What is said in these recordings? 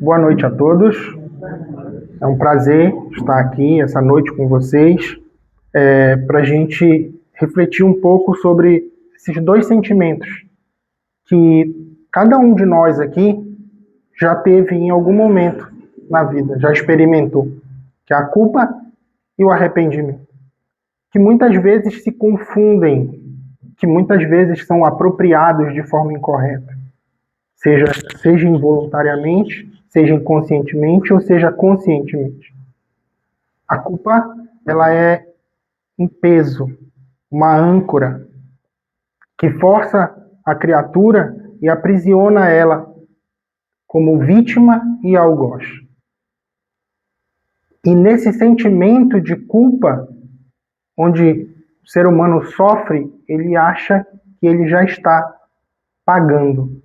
Boa noite a todos. É um prazer estar aqui essa noite com vocês para a gente refletir um pouco sobre esses dois sentimentos que cada um de nós aqui já teve em algum momento na vida, já experimentou, que é a culpa e o arrependimento, que muitas vezes se confundem, que muitas vezes são apropriados de forma incorreta, seja involuntariamente, seja inconscientemente ou seja conscientemente. A culpa, ela é um peso, uma âncora que força a criatura e aprisiona ela como vítima e algoz. E nesse sentimento de culpa, onde o ser humano sofre, ele acha que ele já está pagando.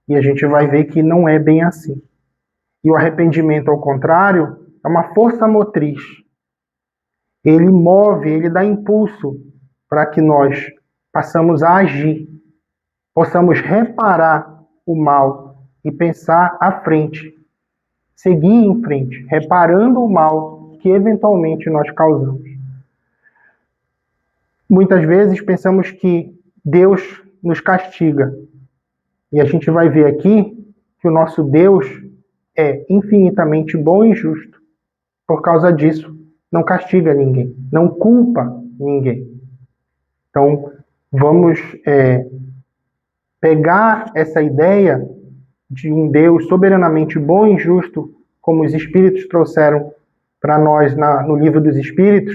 E a gente vai ver que não é bem assim. E o arrependimento, ao contrário, é uma força motriz. Ele move, ele dá impulso para que nós possamos agir, possamos reparar o mal e pensar à frente, seguir em frente, reparando o mal que eventualmente nós causamos. Muitas vezes pensamos que Deus nos castiga. E a gente vai ver aqui que o nosso Deus é infinitamente bom e justo. Por causa disso, não castiga ninguém, não culpa ninguém. Então, vamos pegar essa ideia de um Deus soberanamente bom e justo, como os Espíritos trouxeram para nós no Livro dos Espíritos,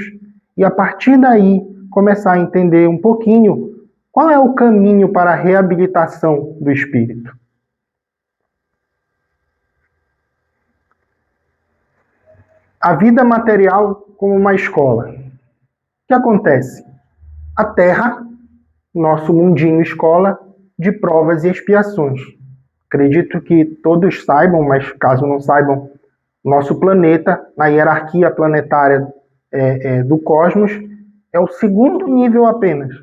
e a partir daí começar a entender um pouquinho qual é o caminho para a reabilitação do espírito. A vida material como uma escola. O que acontece? A Terra, nosso mundinho escola de provas e expiações. Acredito que todos saibam, mas caso não saibam, nosso planeta, na hierarquia planetária do cosmos, é o segundo nível apenas.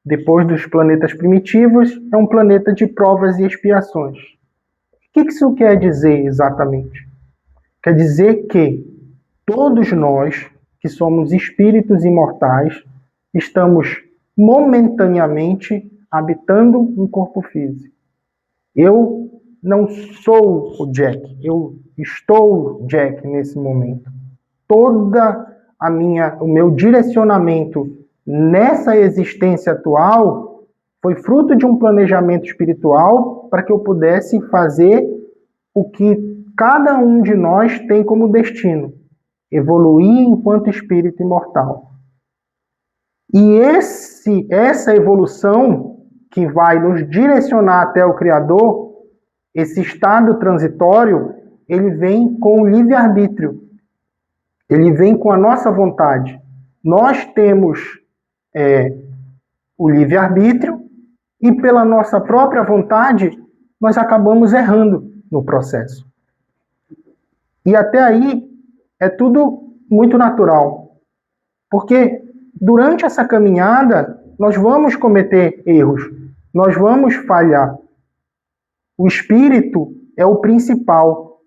Depois dos planetas primitivos, é um planeta de provas e expiações. O que isso quer dizer exatamente? Quer dizer que todos nós, que somos espíritos imortais, estamos momentaneamente habitando um corpo físico. Eu não sou o Jack, eu estou Jack nesse momento. O meu direcionamento nessa existência atual foi fruto de um planejamento espiritual para que eu pudesse fazer o que cada um de nós tem como destino: evoluir enquanto espírito imortal. E essa evolução que vai nos direcionar até o Criador, esse estado transitório, ele vem com o livre-arbítrio. Ele vem com a nossa vontade. Nós temos o livre-arbítrio e pela nossa própria vontade nós acabamos errando no processo. E até aí é tudo muito natural, porque durante essa caminhada nós vamos cometer erros, nós vamos falhar. O espírito é o principal.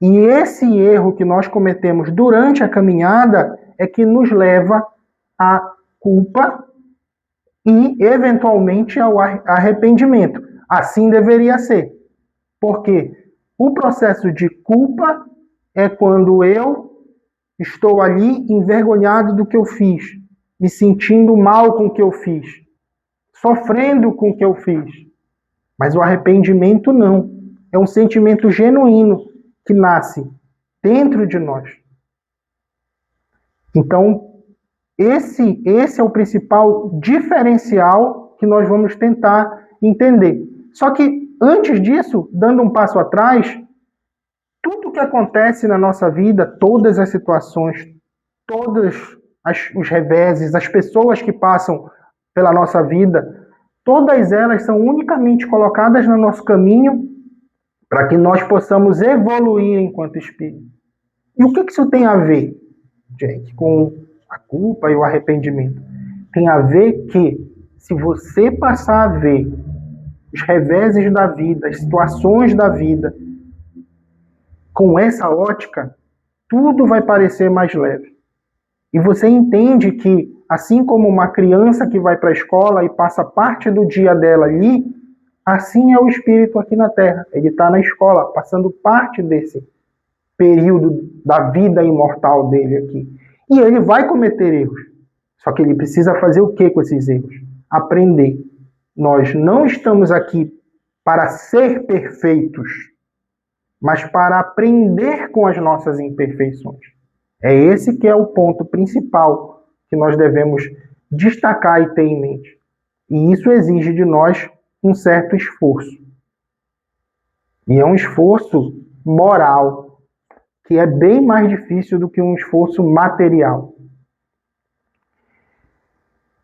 E esse erro que nós cometemos durante a caminhada é que nos leva à culpa e, eventualmente, ao arrependimento. Assim deveria ser. Porque o processo de culpa é quando eu estou ali envergonhado do que eu fiz, me sentindo mal com o que eu fiz, sofrendo com o que eu fiz. Mas o arrependimento não. É um sentimento genuíno que nasce dentro de nós. Então, esse é o principal diferencial que nós vamos tentar entender. Só que, antes disso, dando um passo atrás, tudo que acontece na nossa vida, todas as situações, todos os reveses, as pessoas que passam pela nossa vida, todas elas são unicamente colocadas no nosso caminho para que nós possamos evoluir enquanto espírito. E o que isso tem a ver, gente, com a culpa e o arrependimento? Tem a ver que, se você passar a ver os reveses da vida, as situações da vida, com essa ótica, tudo vai parecer mais leve. E você entende que, assim como uma criança que vai para a escola e passa parte do dia dela ali, assim é o espírito aqui na Terra. Ele está na escola, passando parte desse período da vida imortal dele aqui. E ele vai cometer erros. Só que ele precisa fazer o que com esses erros? Aprender. Nós não estamos aqui para ser perfeitos, mas para aprender com as nossas imperfeições. É esse que é o ponto principal que nós devemos destacar e ter em mente. E isso exige de nós um certo esforço. E é um esforço moral, que é bem mais difícil do que um esforço material.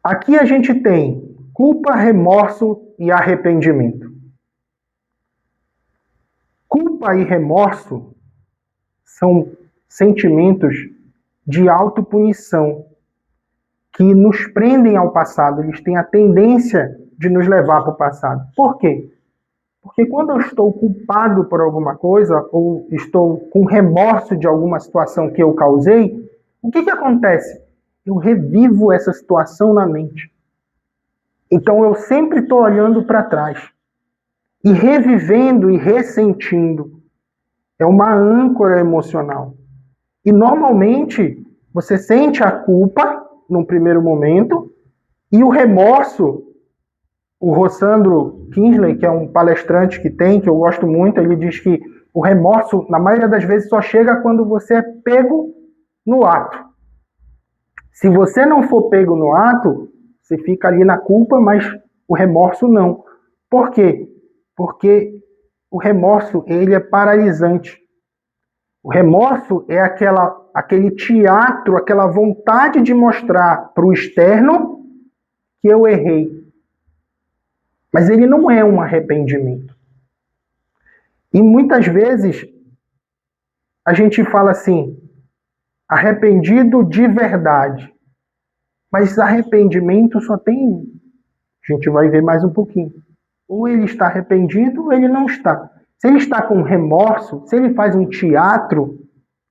Aqui a gente tem culpa, remorso e arrependimento. Culpa e remorso são sentimentos de autopunição que nos prendem ao passado. Eles têm a tendência de nos levar para o passado. Por quê? Porque quando eu estou culpado por alguma coisa ou estou com remorso de alguma situação que eu causei, o que acontece? Eu revivo essa situação na mente. Então eu sempre estou olhando para trás e revivendo e ressentindo. É uma âncora emocional. E normalmente você sente a culpa num primeiro momento e o remorso. O Rossandro Kinsley, que é um palestrante que eu gosto muito, ele diz que o remorso, na maioria das vezes, só chega quando você é pego no ato. Se você não for pego no ato, você fica ali na culpa, mas o remorso não. Por quê? Porque o remorso, ele é paralisante. O remorso é aquele teatro, aquela vontade de mostrar para o externo que eu errei. Mas ele não é um arrependimento. E muitas vezes a gente fala assim, arrependido de verdade. Mas arrependimento só tem, a gente vai ver mais um pouquinho. Ou ele está arrependido ou ele não está. Se ele está com remorso, se ele faz um teatro,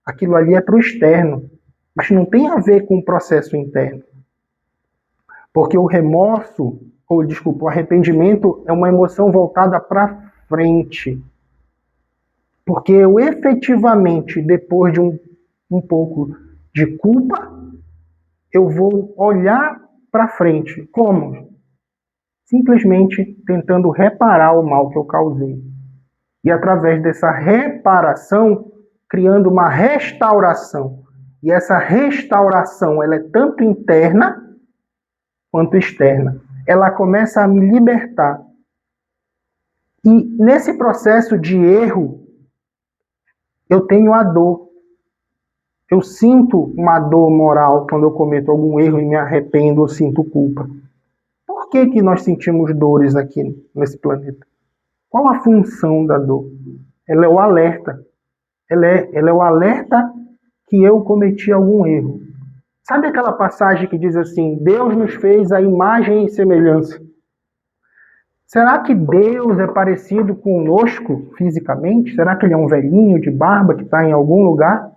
aquilo ali é para o externo. Mas não tem a ver com o processo interno. Porque o remorso, o arrependimento é uma emoção voltada para frente. Porque eu efetivamente, depois de um pouco de culpa, eu vou olhar para frente. Como? Simplesmente tentando reparar o mal que eu causei. E através dessa reparação, criando uma restauração. E essa restauração, ela é tanto interna quanto externa. Ela começa a me libertar. E nesse processo de erro, eu tenho a dor. Eu sinto uma dor moral quando eu cometo algum erro e me arrependo ou sinto culpa. Por que nós sentimos dores aqui nesse planeta? Qual a função da dor? Ela é o alerta. Ela é o alerta que eu cometi algum erro. Sabe aquela passagem que diz assim, Deus nos fez a imagem e semelhança? Será que Deus é parecido conosco fisicamente? Será que ele é um velhinho de barba que está em algum lugar?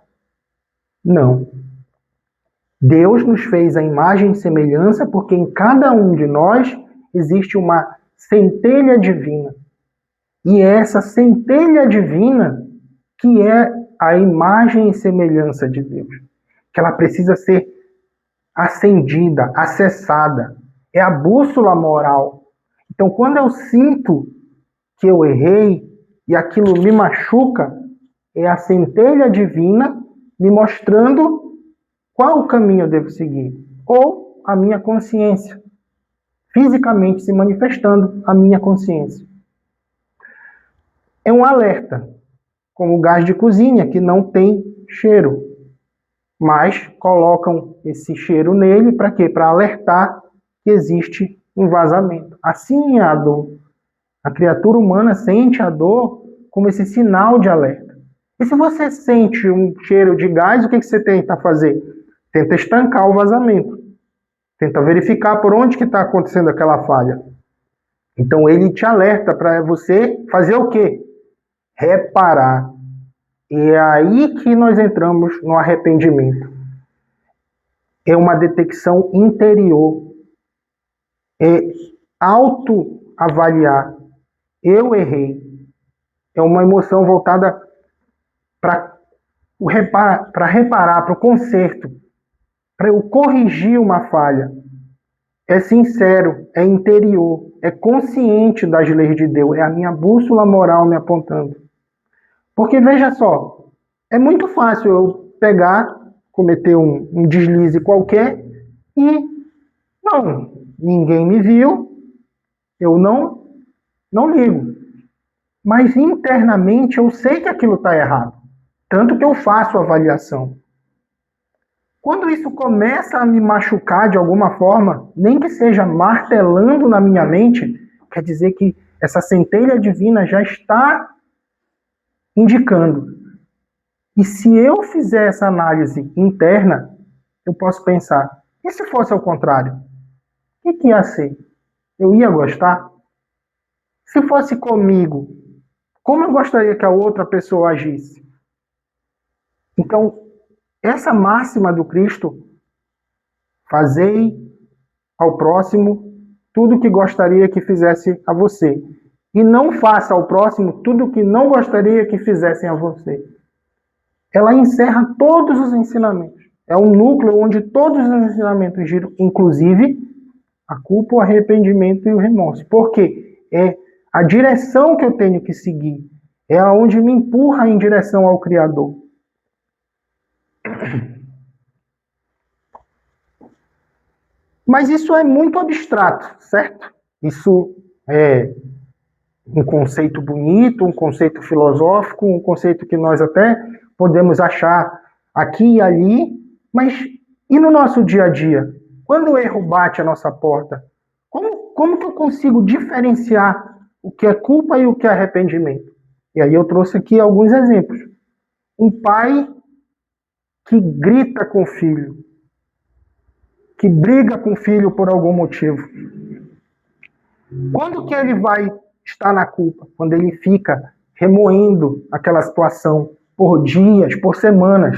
Não. Deus nos fez a imagem e semelhança porque em cada um de nós existe uma centelha divina. E é essa centelha divina que é a imagem e semelhança de Deus. Que ela precisa ser acendida, acessada. É a bússola moral. Então, quando eu sinto que eu errei e aquilo me machuca, é a centelha divina me mostrando qual o caminho eu devo seguir. Ou a minha consciência. Fisicamente se manifestando a minha consciência. É um alerta, como o gás de cozinha, que não tem cheiro. Mas colocam esse cheiro nele para quê? Para alertar que existe um vazamento. Assim é a dor. A criatura humana sente a dor como esse sinal de alerta. E se você sente um cheiro de gás, o que você tenta fazer? Tenta estancar o vazamento. Tenta verificar por onde que está acontecendo aquela falha. Então ele te alerta para você fazer o quê? Reparar. E é aí que nós entramos no arrependimento. É uma detecção interior. É autoavaliar. Eu errei. É uma emoção voltada para reparar, para o conserto, para eu corrigir uma falha. É sincero, é interior, é consciente das leis de Deus, é a minha bússola moral me apontando. Porque veja só, é muito fácil eu pegar, cometer um deslize qualquer e, não, ninguém me viu, eu não ligo. Mas internamente eu sei que aquilo está errado, tanto que eu faço a avaliação. Quando isso começa a me machucar de alguma forma, nem que seja martelando na minha mente, quer dizer que essa centelha divina já está indicando. E se eu fizer essa análise interna, eu posso pensar, e se fosse ao contrário? O que ia ser? Eu ia gostar? Se fosse comigo, como eu gostaria que a outra pessoa agisse? Então, essa máxima do Cristo, fazei ao próximo tudo o que gostaria que fizesse a você. E não faça ao próximo tudo o que não gostaria que fizessem a você. Ela encerra todos os ensinamentos. É um núcleo onde todos os ensinamentos giram, inclusive a culpa, o arrependimento e o remorso. Por quê? É a direção que eu tenho que seguir. É aonde me empurra em direção ao Criador. Mas isso é muito abstrato, certo? Isso é um conceito bonito, um conceito filosófico, um conceito que nós até podemos achar aqui e ali, mas e no nosso dia a dia? Quando o erro bate a nossa porta, como que eu consigo diferenciar o que é culpa e o que é arrependimento? E aí eu trouxe aqui alguns exemplos. Um pai que grita com o filho, que briga com o filho por algum motivo. Quando que ele vai estar na culpa? Quando ele fica remoendo aquela situação por dias, por semanas.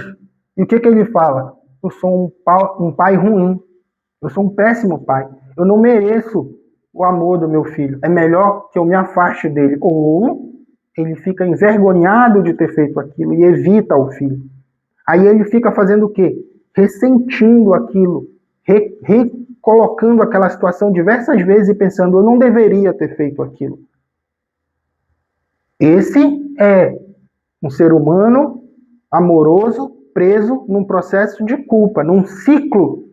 E o que ele fala? Eu sou um pai ruim. Eu sou um péssimo pai. Eu não mereço o amor do meu filho. É melhor que eu me afaste dele. Ou ele fica envergonhado de ter feito aquilo e evita o filho. Aí ele fica fazendo o quê? Ressentindo aquilo, recolocando aquela situação diversas vezes e pensando, eu não deveria ter feito aquilo. Esse é um ser humano amoroso, preso num processo de culpa, num ciclo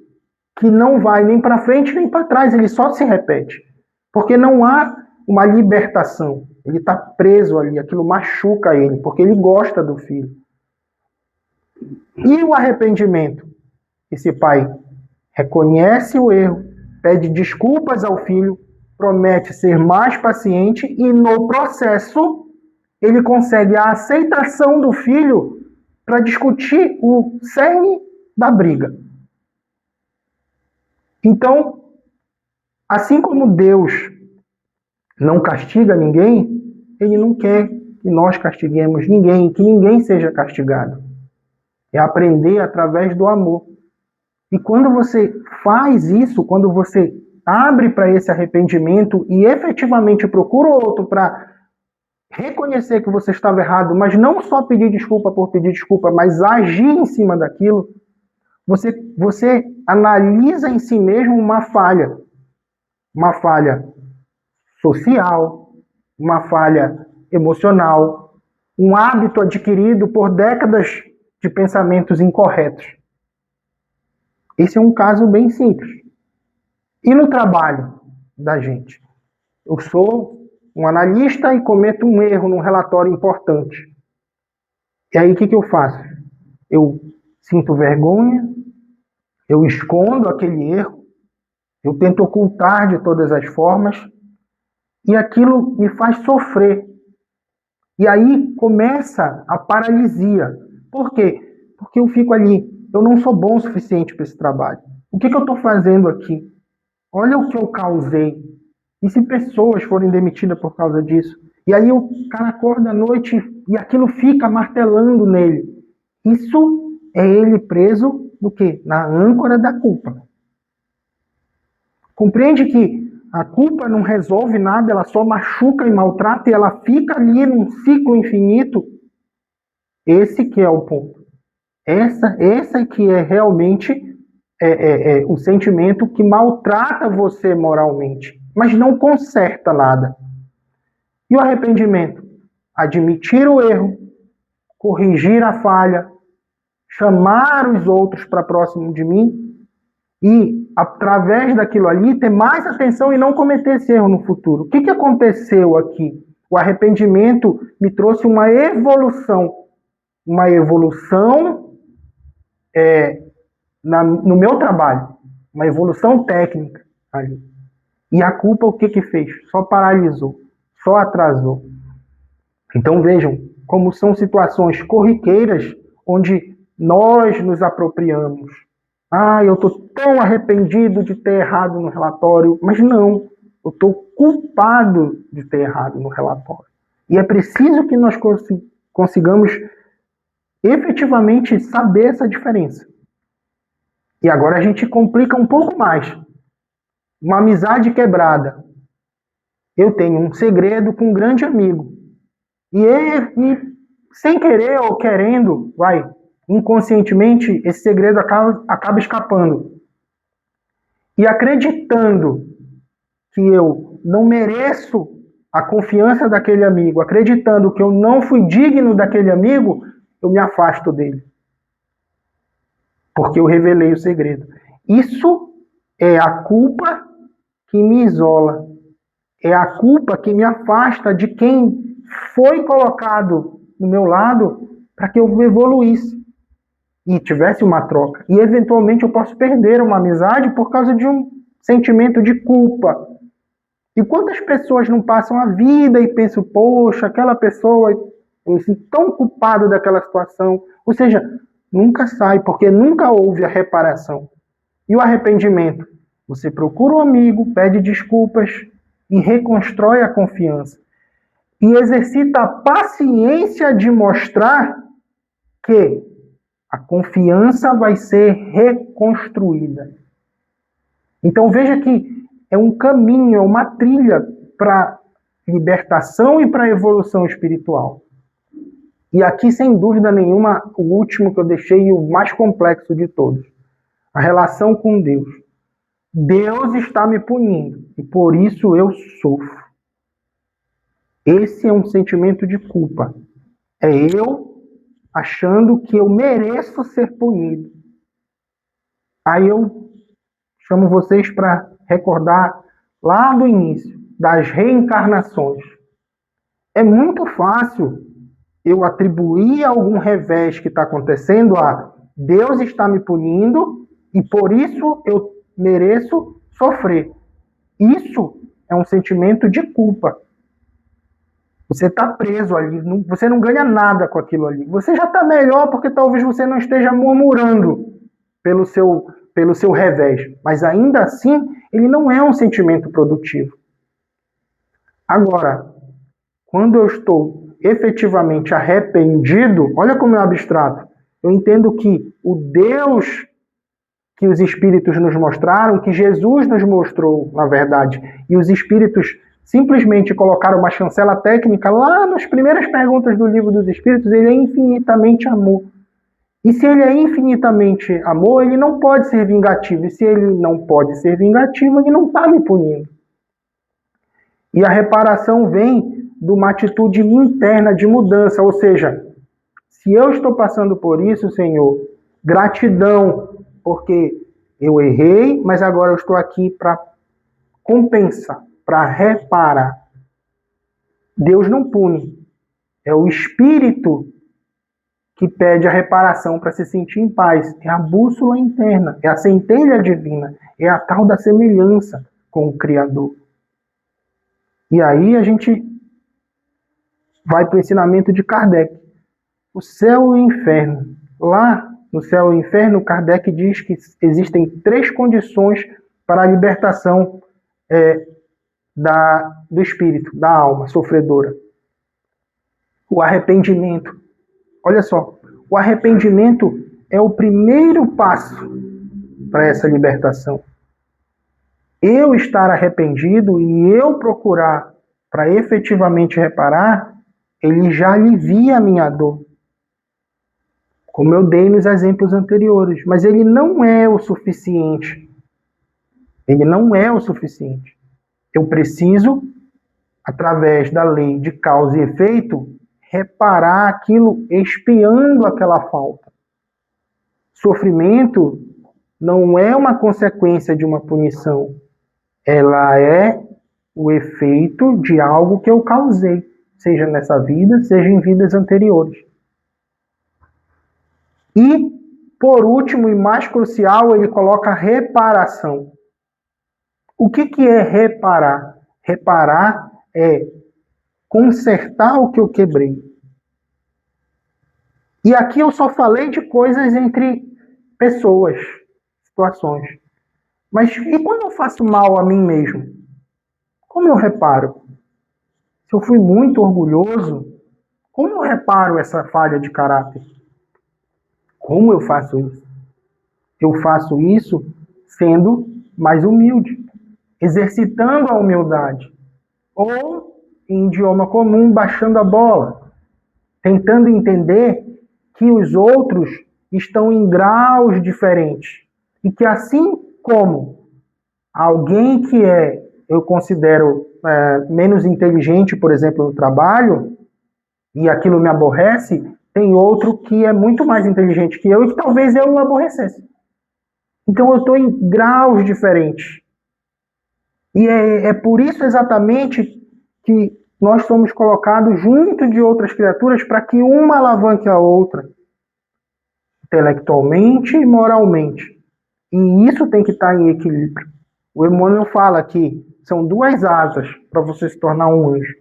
que não vai nem para frente nem para trás, ele só se repete. Porque não há uma libertação. Ele está preso ali, aquilo machuca ele, porque ele gosta do filho. E o arrependimento? Esse pai reconhece o erro, pede desculpas ao filho, promete ser mais paciente e no processo ele consegue a aceitação do filho para discutir o cerne da briga. Então, assim como Deus não castiga ninguém, ele não quer que nós castiguemos ninguém, que ninguém seja castigado. É aprender através do amor. E quando você faz isso, quando você abre para esse arrependimento e efetivamente procura o outro para reconhecer que você estava errado, mas não só pedir desculpa por pedir desculpa, mas agir em cima daquilo, você analisa em si mesmo uma falha social, uma falha emocional, um hábito adquirido por décadas de pensamentos incorretos. Esse é um caso bem simples. E no trabalho da gente? Eu sou um analista e cometo um erro num relatório importante. E aí o que eu faço? Eu sinto vergonha, eu escondo aquele erro, eu tento ocultar de todas as formas, e aquilo me faz sofrer. E aí começa a paralisia. Por quê? Porque eu fico ali, eu não sou bom o suficiente para esse trabalho. O que eu estou fazendo aqui? Olha o que eu causei. E se pessoas forem demitidas por causa disso? E aí o cara acorda à noite e aquilo fica martelando nele. Isso é ele preso no quê? Na âncora da culpa. Compreende que a culpa não resolve nada, ela só machuca e maltrata e ela fica ali num ciclo infinito. Esse que é o ponto. Essa que é realmente o sentimento que maltrata você moralmente, mas não conserta nada. E o arrependimento? Admitir o erro, corrigir a falha, chamar os outros para próximo de mim e, através daquilo ali, ter mais atenção e não cometer esse erro no futuro. O que aconteceu aqui? O arrependimento me trouxe uma evolução no meu trabalho, uma evolução técnica ali. E a culpa o que fez? Só paralisou, só atrasou. Então vejam como são situações corriqueiras onde nós nos apropriamos. Eu estou tão arrependido de ter errado no relatório, mas não, eu estou culpado de ter errado no relatório. E é preciso que nós consigamos efetivamente saber essa diferença. E agora a gente complica um pouco mais. Uma amizade quebrada. Eu tenho um segredo com um grande amigo. E sem querer ou querendo, inconscientemente, esse segredo acaba escapando. E acreditando que eu não mereço a confiança daquele amigo, acreditando que eu não fui digno daquele amigo, eu me afasto dele. Porque eu revelei o segredo. Isso é a culpa que me isola. É a culpa que me afasta de quem foi colocado do meu lado para que eu evoluísse e tivesse uma troca. E, eventualmente, eu posso perder uma amizade por causa de um sentimento de culpa. E quantas pessoas não passam a vida e pensam, poxa, aquela pessoa, eu me sinto tão culpado daquela situação. Ou seja, nunca sai, porque nunca houve a reparação. E o arrependimento? Você procura um amigo, pede desculpas e reconstrói a confiança. E exercita a paciência de mostrar que a confiança vai ser reconstruída. Então veja que é um caminho, é uma trilha para libertação e para evolução espiritual. E aqui, sem dúvida nenhuma, o último que eu deixei e o mais complexo de todos. A relação com Deus. Deus está me punindo e por isso eu sofro. Esse é um sentimento de culpa. É eu achando que eu mereço ser punido. Aí eu chamo vocês para recordar lá do início, das reencarnações. É muito fácil eu atribuir algum revés que está acontecendo a Deus está me punindo e por isso eu mereço sofrer. Isso é um sentimento de culpa. Você está preso ali, você não ganha nada com aquilo ali. Você já está melhor porque talvez você não esteja murmurando pelo seu revés. Mas ainda assim, ele não é um sentimento produtivo. Agora, quando eu estou efetivamente arrependido, olha como é abstrato. Eu entendo que o Deus que os Espíritos nos mostraram, que Jesus nos mostrou, na verdade, e os Espíritos simplesmente colocaram uma chancela técnica lá nas primeiras perguntas do Livro dos Espíritos, ele é infinitamente amor. E se ele é infinitamente amor, ele não pode ser vingativo. E se ele não pode ser vingativo, ele não está me punindo. E a reparação vem de uma atitude interna de mudança, ou seja, se eu estou passando por isso, Senhor, gratidão, porque eu errei, mas agora eu estou aqui para compensar, para reparar. Deus não pune, é o Espírito que pede a reparação para se sentir em paz. É a bússola interna, é a centelha divina, é a tal da semelhança com o Criador. E aí a gente vai para o ensinamento de Kardec. O céu e o inferno. Lá no céu e o inferno, Kardec diz que existem 3 condições para a libertação do espírito, da alma sofredora. O arrependimento. Olha só, o arrependimento é o primeiro passo para essa libertação. Eu estar arrependido e eu procurar para efetivamente reparar, ele já alivia a minha dor. Como eu dei nos exemplos anteriores. Mas ele não é o suficiente. Ele não é o suficiente. Eu preciso, através da lei de causa e efeito, reparar aquilo expiando aquela falta. Sofrimento não é uma consequência de uma punição. Ela é o efeito de algo que eu causei, seja nessa vida, seja em vidas anteriores. E, por último e mais crucial, ele coloca reparação. O que é reparar? Reparar é consertar o que eu quebrei. E aqui eu só falei de coisas entre pessoas, situações. Mas e quando eu faço mal a mim mesmo? Como eu reparo? Se eu fui muito orgulhoso, como eu reparo essa falha de caráter? Como eu faço isso? Eu faço isso sendo mais humilde, exercitando a humildade. Ou, em idioma comum, baixando a bola, tentando entender que os outros estão em graus diferentes. E que assim como alguém que eu considero menos inteligente, por exemplo, no trabalho, e aquilo me aborrece, tem outro que é muito mais inteligente que eu e que talvez eu o aborrecesse. Então eu estou em graus diferentes. E é por isso exatamente que nós somos colocados junto de outras criaturas para que uma alavanque a outra, intelectualmente e moralmente. E isso tem que estar em equilíbrio. O Emmanuel fala que são duas asas para você se tornar um anjo.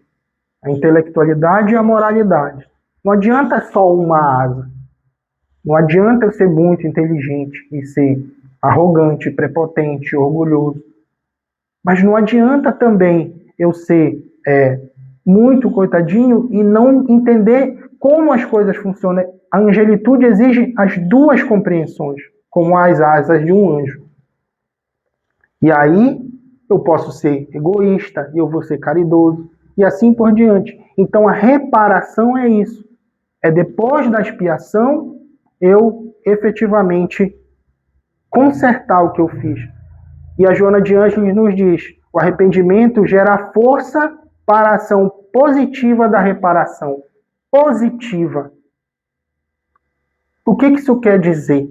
A intelectualidade e a moralidade. Não adianta só uma asa. Não adianta eu ser muito inteligente e ser arrogante, prepotente, orgulhoso. Mas não adianta também eu ser muito coitadinho e não entender como as coisas funcionam. A angelitude exige as duas compreensões, como as asas de um anjo. E aí eu posso ser egoísta, eu vou ser caridoso, e assim por diante. Então a reparação é isso. É depois da expiação eu efetivamente consertar o que eu fiz. E a Joana de Ângeles nos diz: o arrependimento gera força para a ação positiva da reparação. Positiva. O que isso quer dizer?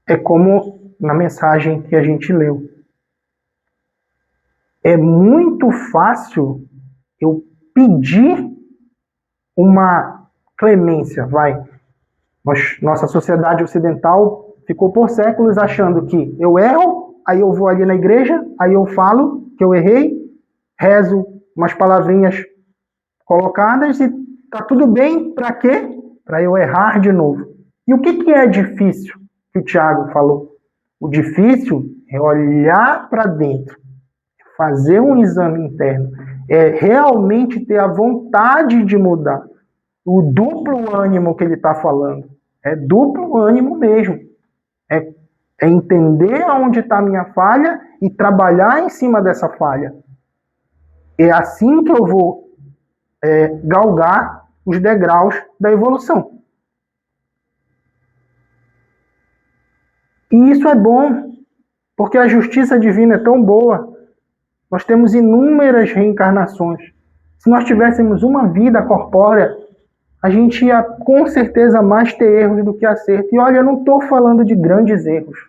É como na mensagem que a gente leu. É muito fácil eu pedir uma clemência, Nossa sociedade ocidental ficou por séculos achando que eu erro, aí eu vou ali na igreja, aí eu falo que eu errei, rezo umas palavrinhas colocadas e tá tudo bem, para quê? Para eu errar de novo. E o que é difícil que o Tiago falou? O difícil é olhar para dentro, fazer um exame interno, é realmente ter a vontade de mudar. O duplo ânimo que ele está falando. É duplo ânimo mesmo. É entender onde está a minha falha e trabalhar em cima dessa falha. É assim que eu vou galgar os degraus da evolução. E isso é bom, porque a justiça divina é tão boa. Nós temos inúmeras reencarnações. Se nós tivéssemos uma vida corpórea, a gente ia com certeza mais ter erros do que acerto. E olha, eu não estou falando de grandes erros.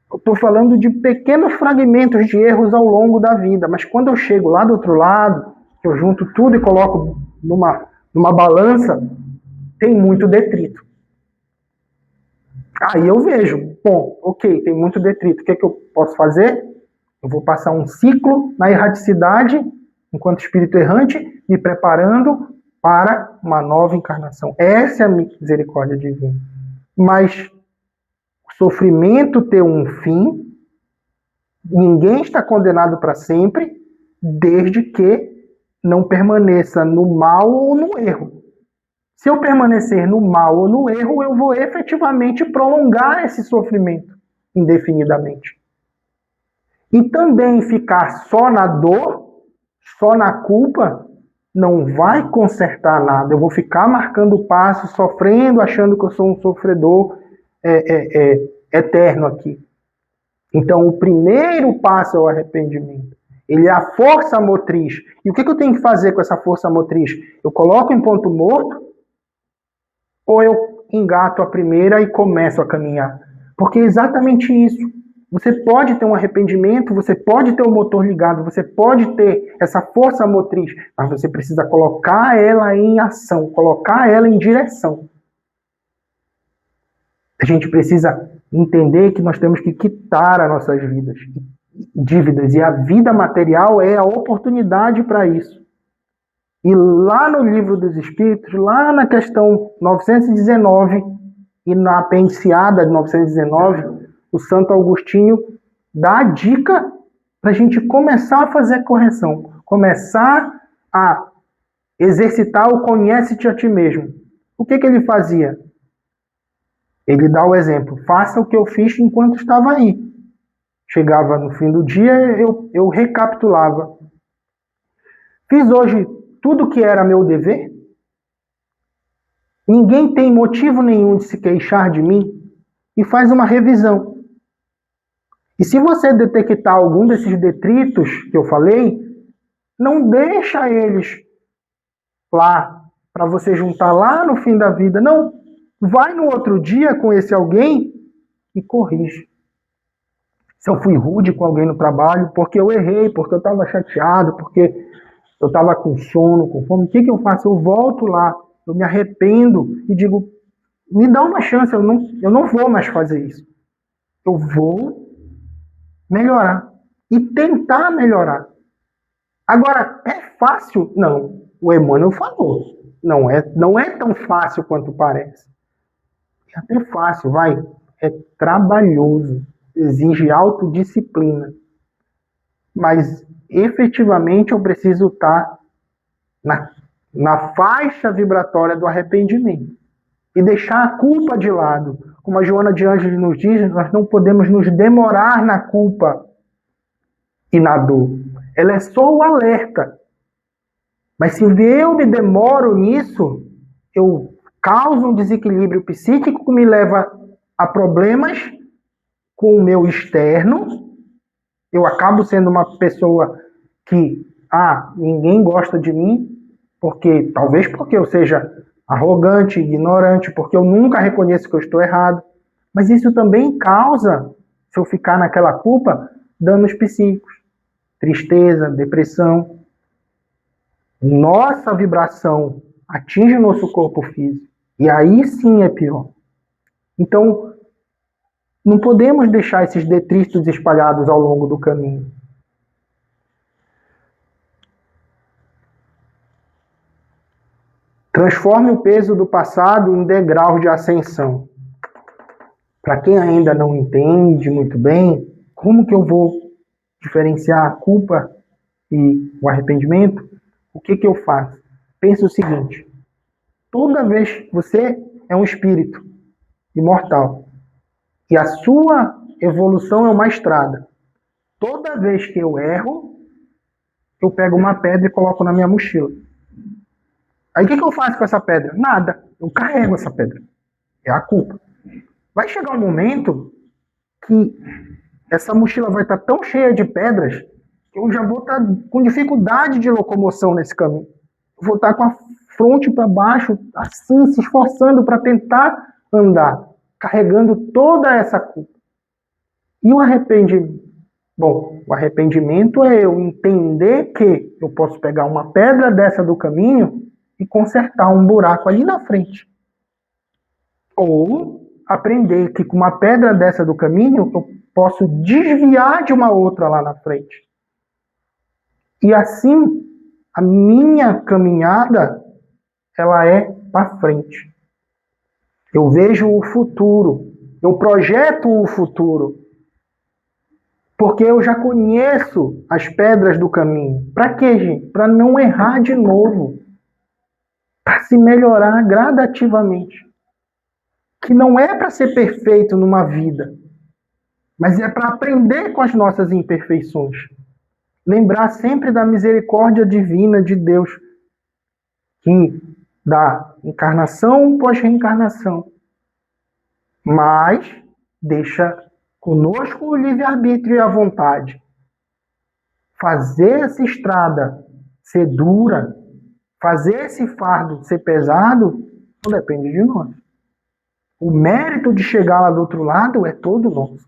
Eu estou falando de pequenos fragmentos de erros ao longo da vida. Mas quando eu chego lá do outro lado, que eu junto tudo e coloco numa balança, tem muito detrito. Aí eu vejo, bom, ok, tem muito detrito. O que é que eu posso fazer? Eu vou passar um ciclo na erraticidade, enquanto espírito errante, me preparando para uma nova encarnação. Essa é a misericórdia divina. Mas o sofrimento ter um fim, ninguém está condenado para sempre, desde que não permaneça no mal ou no erro. Se eu permanecer no mal ou no erro, eu vou efetivamente prolongar esse sofrimento indefinidamente. E também ficar só na dor, só na culpa, não vai consertar nada. Eu vou ficar marcando passo, sofrendo, achando que eu sou um sofredor eterno aqui. Então, o primeiro passo é o arrependimento. Ele é a força motriz. E o que eu tenho que fazer com essa força motriz? Eu coloco em ponto morto ou eu engato a primeira e começo a caminhar? Porque é exatamente isso. Você pode ter um arrependimento, você pode ter o motor ligado, você pode ter essa força motriz, mas você precisa colocar ela em ação, colocar ela em direção. A gente precisa entender que nós temos que quitar as nossas dívidas, e a vida material é a oportunidade para isso. E lá no Livro dos Espíritos, lá na questão 919 e na apendiciada de 919, o Santo Agostinho dá a dica para a gente começar a fazer correção, começar a exercitar o conhece-te a ti mesmo. O que ele fazia? Ele dá o exemplo, faça o que eu fiz enquanto estava aí. Chegava no fim do dia, eu recapitulava. Fiz hoje tudo que era meu dever? Ninguém tem motivo nenhum de se queixar de mim? E faz uma revisão. E se você detectar algum desses detritos que eu falei, não deixa eles lá, para você juntar lá no fim da vida. Não, vai no outro dia com esse alguém e corrige. Se eu fui rude com alguém no trabalho, porque eu errei, porque eu estava chateado, porque eu estava com sono, com fome, o que eu faço? Eu volto lá, eu me arrependo e digo, me dá uma chance, eu não vou mais fazer isso. Eu vou melhorar e tentar melhorar. Agora, é fácil? Não. O Emmanuel falou. Não é tão fácil quanto parece. É até fácil, vai. É trabalhoso. Exige autodisciplina. Mas, efetivamente, eu preciso estar na faixa vibratória do arrependimento. E deixar a culpa de lado. Como a Joana de Ângeles nos diz, nós não podemos nos demorar na culpa e na dor. Ela é só o alerta. Mas se eu me demoro nisso, eu causo um desequilíbrio psíquico que me leva a problemas com o meu externo. Eu acabo sendo uma pessoa que, ninguém gosta de mim, talvez porque eu seja arrogante, ignorante, porque eu nunca reconheço que eu estou errado. Mas isso também causa, se eu ficar naquela culpa, danos psíquicos, tristeza, depressão. Nossa vibração atinge o nosso corpo físico. E aí sim é pior. Então, não podemos deixar esses detritos espalhados ao longo do caminho. Transforme o peso do passado em degrau de ascensão. Para quem ainda não entende muito bem, como que eu vou diferenciar a culpa e o arrependimento? O que eu faço? Pensa o seguinte: toda vez que você é um espírito imortal e a sua evolução é uma estrada, toda vez que eu erro, eu pego uma pedra e coloco na minha mochila. Aí o que eu faço com essa pedra? Nada. Eu carrego essa pedra. É a culpa. Vai chegar um momento que essa mochila vai estar tão cheia de pedras que eu já vou estar com dificuldade de locomoção nesse caminho. Eu vou estar com a fronte para baixo, assim, se esforçando para tentar andar, carregando toda essa culpa. E o arrependimento? Bom, o arrependimento é eu entender que eu posso pegar uma pedra dessa do caminho e consertar um buraco ali na frente. Ou aprender que com uma pedra dessa do caminho eu posso desviar de uma outra lá na frente. E assim, a minha caminhada, ela é para frente. Eu vejo o futuro, eu projeto o futuro. Porque eu já conheço as pedras do caminho. Para quê, gente? Para não errar de novo. Para se melhorar gradativamente. Que não é para ser perfeito numa vida, mas é para aprender com as nossas imperfeições. Lembrar sempre da misericórdia divina de Deus, que dá encarnação pós reencarnação, mas deixa conosco o livre-arbítrio e a vontade. Fazer essa estrada ser dura, fazer esse fardo ser pesado, não depende de nós. O mérito de chegar lá do outro lado é todo nosso.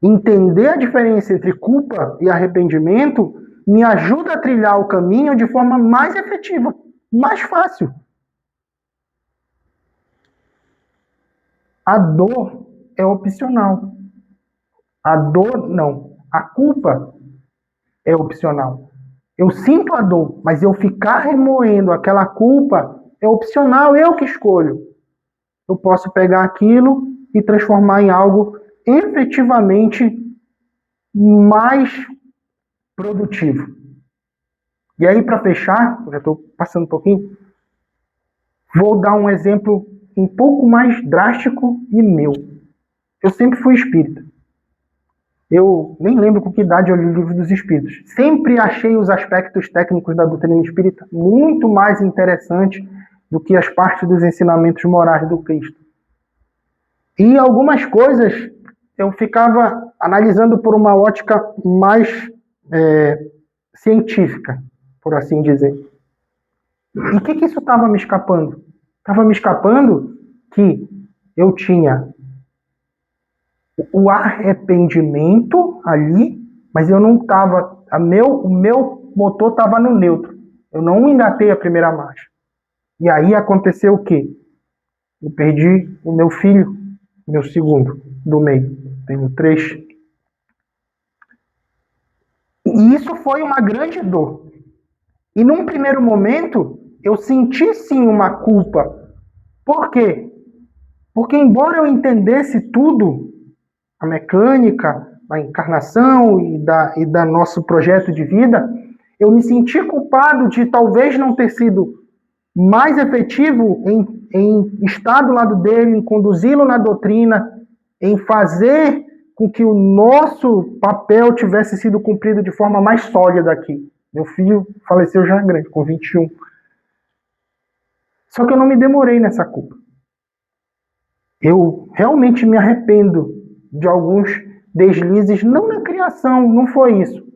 Entender a diferença entre culpa e arrependimento me ajuda a trilhar o caminho de forma mais efetiva, mais fácil. A dor é opcional. A dor, não. A culpa é opcional. Eu sinto a dor, mas eu ficar remoendo aquela culpa é opcional, eu que escolho. Eu posso pegar aquilo e transformar em algo efetivamente mais produtivo. E aí, para fechar, já estou passando um pouquinho, vou dar um exemplo um pouco mais drástico e meu. Eu sempre fui espírita. Eu nem lembro com que idade eu li o Livro dos Espíritos. Sempre achei os aspectos técnicos da doutrina espírita muito mais interessantes do que as partes dos ensinamentos morais do Cristo. E algumas coisas eu ficava analisando por uma ótica mais científica, por assim dizer. E o que isso estava me escapando? Estava me escapando que eu tinha o arrependimento ali, mas eu não estava... O meu motor estava no neutro. Eu não engatei a primeira marcha. E aí aconteceu o quê? Eu perdi o meu filho, meu segundo, do meio. Tenho 3. E isso foi uma grande dor. E num primeiro momento, eu senti sim uma culpa. Por quê? Porque embora eu entendesse tudo, a mecânica, a encarnação e da nosso projeto de vida, eu me senti culpado de talvez não ter sido mais efetivo em estar do lado dele, em conduzi-lo na doutrina, em fazer com que o nosso papel tivesse sido cumprido de forma mais sólida aqui. Meu filho faleceu já grande, com 21. Só que eu não me demorei nessa culpa. Eu realmente me arrependo de alguns deslizes, não na criação, não foi isso,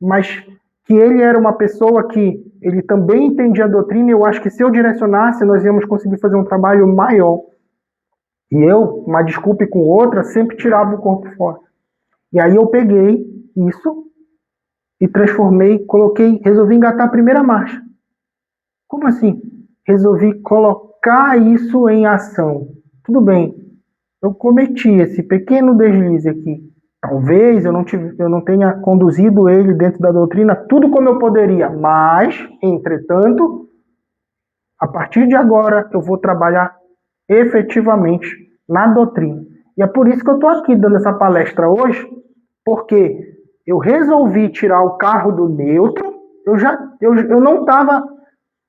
mas que ele era uma pessoa que ele também entendia a doutrina e eu acho que se eu direcionasse, nós íamos conseguir fazer um trabalho maior. E eu, uma desculpa e com outra, sempre tirava o corpo fora. E aí eu peguei isso e transformei, resolvi engatar a primeira marcha. Como assim? Resolvi colocar isso em ação. Tudo bem, eu cometi esse pequeno deslize aqui. Talvez eu não tenha conduzido ele dentro da doutrina tudo como eu poderia, mas, entretanto, a partir de agora eu vou trabalhar efetivamente na doutrina. E é por isso que eu estou aqui dando essa palestra hoje, porque eu resolvi tirar o carro do neutro, eu não estava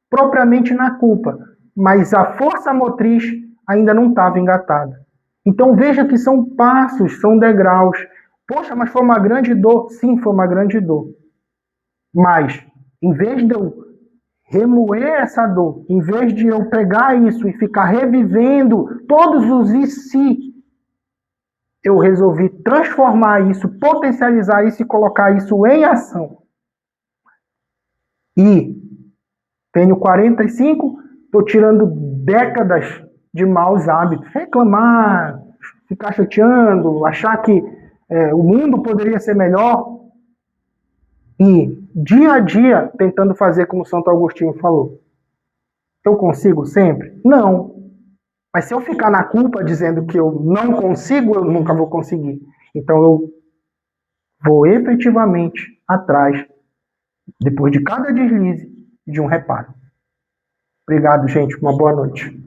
propriamente na culpa, mas a força motriz ainda não estava engatada. Então veja que são passos, são degraus. Poxa, mas foi uma grande dor? Sim, foi uma grande dor. Mas, em vez de eu remoer essa dor, em vez de eu pegar isso e ficar revivendo todos os e se, eu resolvi transformar isso, potencializar isso e colocar isso em ação. E tenho 45, estou tirando décadas de maus hábitos. Reclamar, ficar chateando, achar que o mundo poderia ser melhor. E, dia a dia, tentando fazer como Santo Agostinho falou. Eu consigo sempre? Não. Mas se eu ficar na culpa dizendo que eu não consigo, eu nunca vou conseguir. Então eu vou efetivamente atrás, depois de cada deslize, de um reparo. Obrigado, gente. Uma boa noite.